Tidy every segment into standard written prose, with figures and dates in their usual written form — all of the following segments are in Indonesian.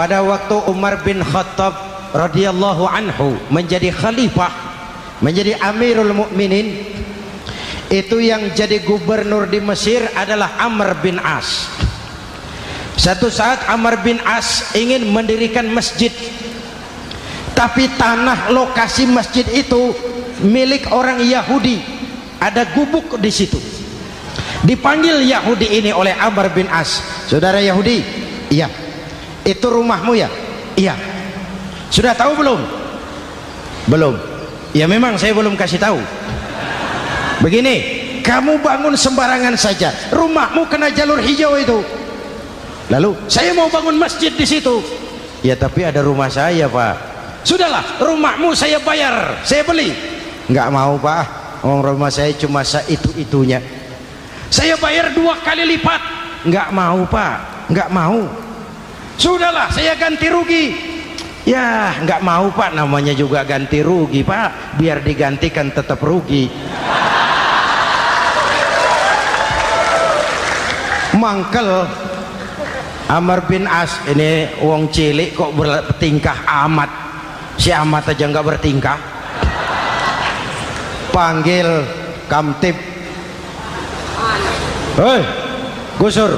pada waktu Umar bin Khattab radhiyallahu anhu menjadi khalifah, menjadi Amirul Mukminin, itu yang jadi gubernur di Mesir adalah Amr bin As. Satu saat Amr bin As ingin mendirikan masjid, tapi tanah lokasi masjid itu milik orang Yahudi, ada gubuk di situ. Dipanggil Yahudi ini oleh Amr bin As, saudara Yahudi, iya, itu rumahmu ya? Iya. Sudah tahu belum? Belum. Ya memang saya belum kasih tahu. Begini, kamu bangun sembarangan saja, rumahmu kena jalur hijau itu. Lalu saya mau bangun masjid di situ. Ya tapi ada rumah saya, Pak. Sudahlah, rumahmu saya bayar, saya beli. Nggak mau, Pak. Rumah saya cuma itu-itunya. Saya bayar 2 kali lipat. Nggak mau, Pak. Nggak mau. Sudahlah, saya ganti rugi. Ya nggak mau, Pak, namanya juga ganti rugi, Pak. Biar digantikan tetap rugi. Mangkel Amr bin As ini wong cilik kok bertingkah amat. Si amat aja nggak bertingkah. Panggil Kamtib. Hei Gusur,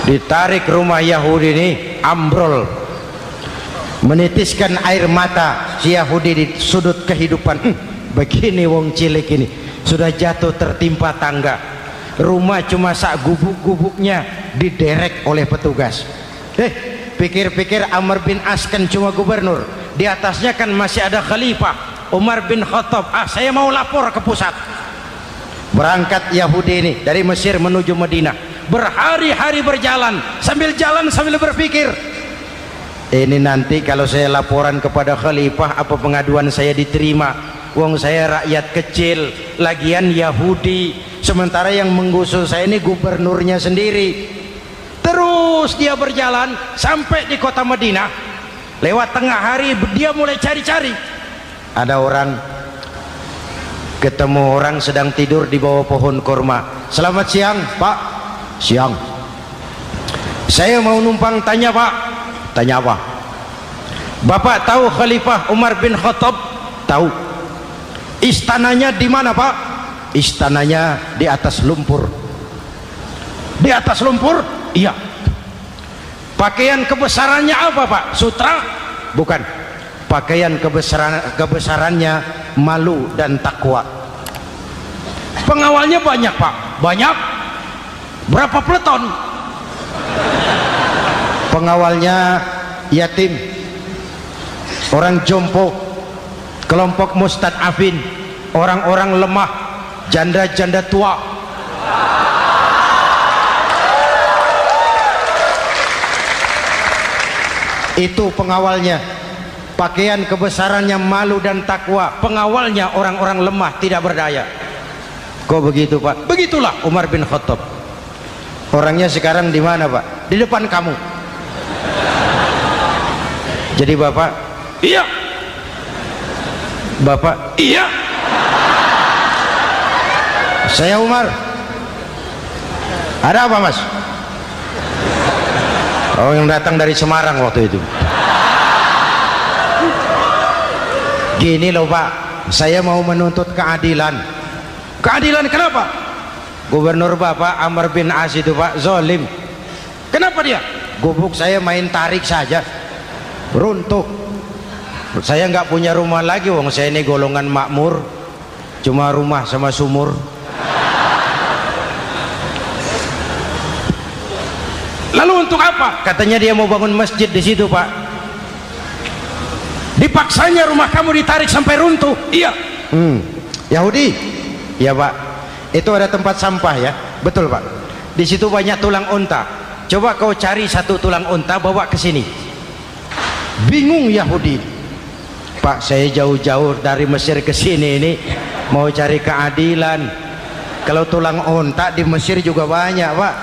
ditarik rumah Yahudi ini, ambrol, menitiskan air mata si Yahudi di sudut kehidupan. Begini wong cilik ini sudah jatuh tertimpa tangga, rumah cuma sak gubuk-gubuknya diderek oleh petugas. Pikir-pikir Amr bin As kan cuma gubernur, di atasnya kan masih ada khalifah Umar bin Khattab. Saya mau lapor ke pusat. Berangkat Yahudi ini dari Mesir menuju Madinah, berhari-hari berjalan, sambil berpikir, ini nanti kalau saya laporan kepada khalifah, apa pengaduan saya diterima? Wong saya rakyat kecil, lagian Yahudi, sementara yang menggusur saya ini gubernurnya sendiri. Terus dia berjalan sampai di kota Madinah. Lewat tengah hari dia mulai cari-cari. Ada orang, ketemu orang sedang tidur di bawah pohon kurma. Selamat siang, Pak. Siang. Saya mau numpang tanya, Pak. Tanya apa? Bapak tahu Khalifah Umar bin Khattab? Tahu. Istananya di mana, Pak? Istananya di atas lumpur. Di atas lumpur? Iya. Pakaian kebesarannya apa, Pak? Sutra? Bukan. Pakaian kebesarannya malu dan takwa. Pengawalnya banyak, Pak. Banyak. Berapa peleton? Pengawalnya yatim, orang jompo, kelompok mustadafin, orang-orang lemah, janda-janda tua. Itu pengawalnya. Pakaian kebesarannya malu dan takwa. Pengawalnya orang-orang lemah, tidak berdaya. Kok begitu, Pak? Begitulah Umar bin Khattab. Orangnya sekarang di mana, Pak? Di depan kamu. Jadi Bapak, iya. Bapak, iya. Saya Umar. Ada apa, Mas? Oh, yang datang dari Semarang waktu itu. Gini loh, Pak, saya mau menuntut keadilan. Keadilan kenapa? Gubernur Bapak Amr bin As itu, Pak, zolim. Kenapa dia? Gubuk saya main tarik saja, runtuh. Saya nggak punya rumah lagi, wong saya ini golongan makmur, cuma rumah sama sumur. Lalu untuk apa? Katanya dia mau bangun masjid di situ, Pak. Dipaksanya rumah kamu ditarik sampai runtuh. Iya. Yahudi? Ya, Pak. Itu ada tempat sampah ya. Betul, Pak. Di situ banyak tulang unta. Coba kau cari satu tulang unta bawa ke sini. Bingung Yahudi. Pak, saya jauh-jauh dari Mesir ke sini ini mau cari keadilan. Kalau tulang unta di Mesir juga banyak, Pak.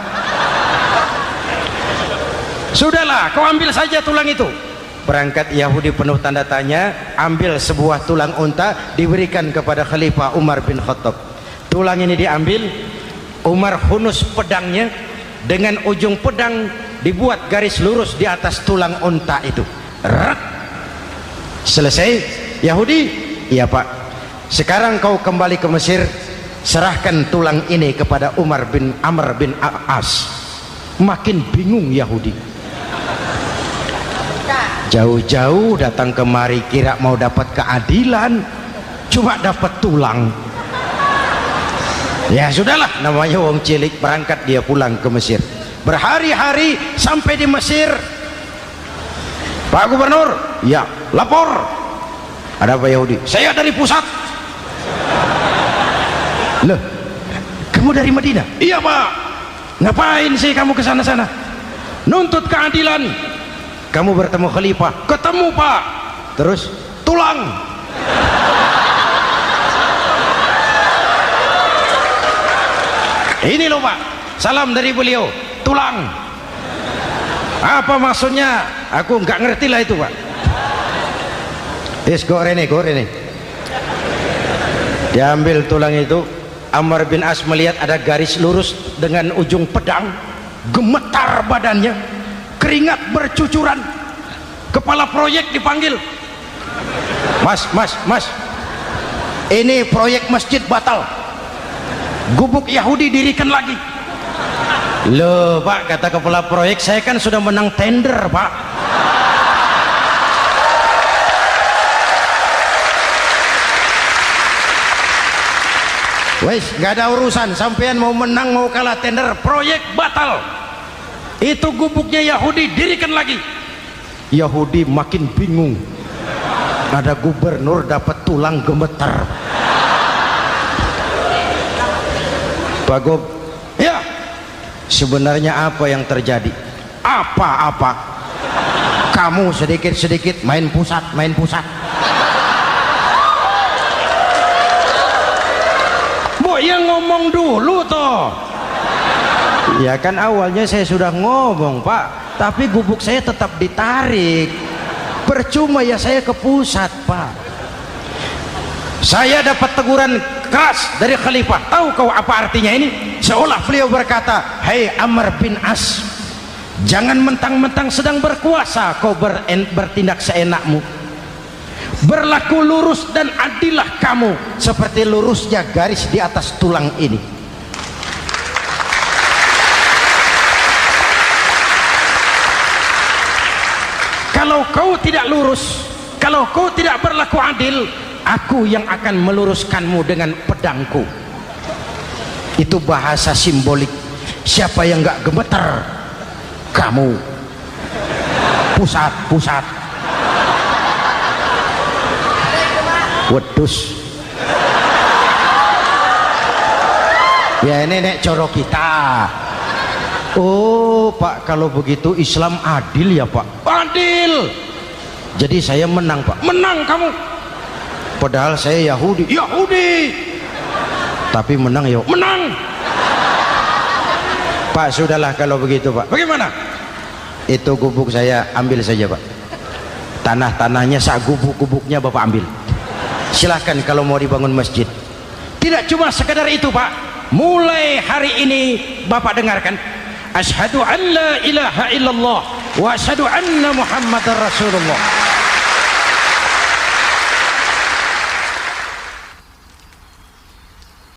Sudahlah, kau ambil saja tulang itu. Berangkat Yahudi penuh tanda tanya, ambil sebuah tulang unta, diberikan kepada Khalifah Umar bin Khattab. Tulang ini diambil, Umar hunus pedangnya, dengan ujung pedang dibuat garis lurus di atas tulang unta itu. Ret. Selesai. Yahudi, iya Pak, sekarang kau kembali ke Mesir, serahkan tulang ini kepada Umar bin Amr bin As. Makin bingung Yahudi, jauh-jauh datang kemari kira mau dapat keadilan, cuma dapat tulang. Ya sudahlah, namanya wong cilik, berangkat dia pulang ke Mesir. Berhari-hari sampai di Mesir. Pak Gubernur, ya lapor. Ada apa Yahudi? Saya dari pusat. Loh, kamu dari Madinah? Iya Pak. Ngapain sih kamu ke sana-sana? Nuntut keadilan. Kamu bertemu khalifah? Ketemu Pak. Terus tulang. Ini loh Pak, salam dari beliau, tulang. Apa maksudnya? Aku nggak ngerti lah itu Pak. Gorene. Diambil tulang itu. Amr bin As melihat ada garis lurus dengan ujung pedang, gemetar badannya, keringat bercucuran. Kepala proyek dipanggil. Mas, ini proyek masjid batal. Gubuk Yahudi dirikan lagi. Loh Pak, kata kepala proyek, saya kan sudah menang tender Pak. Wes, gak ada urusan, sampean mau menang mau kalah tender, proyek batal. Itu gubuknya Yahudi dirikan lagi. Yahudi makin bingung, ada gubernur dapat tulang gemetar. Pak Gob, ya sebenarnya apa yang terjadi? Apa-apa, kamu sedikit-sedikit main pusat. Bu, yang ngomong dulu toh. Ya kan awalnya saya sudah ngomong Pak, tapi gubuk saya tetap ditarik. Percuma ya saya ke pusat Pak. Saya dapat teguran keras dari khalifah. Tahu kau apa artinya ini? Seolah beliau berkata, "Hei Amr bin As, jangan mentang-mentang sedang berkuasa kau bertindak seenakmu. Berlaku lurus dan adillah kamu seperti lurusnya garis di atas tulang ini." Kalau kau tidak lurus, kalau kau tidak berlaku adil, aku yang akan meluruskanmu dengan pedangku. Itu bahasa simbolik. Siapa yang gak gemeter? Kamu. Pusat. Wedus. Ya ini nek coro kita. Oh Pak, kalau begitu Islam adil ya Pak? Adil. Jadi saya menang Pak? Menang kamu. Padahal saya Yahudi. Tapi menang ya? Menang. Pak sudahlah kalau begitu Pak. Bagaimana? Itu gubuk saya ambil saja Pak. Tanah-tanahnya gubuk-gubuknya Bapak ambil. Silahkan kalau mau dibangun masjid. Tidak cuma sekedar itu Pak. Mulai hari ini Bapak dengarkan. Asyhadu an la ilaha illallah wa asyhadu anna Muhammadar Rasulullah.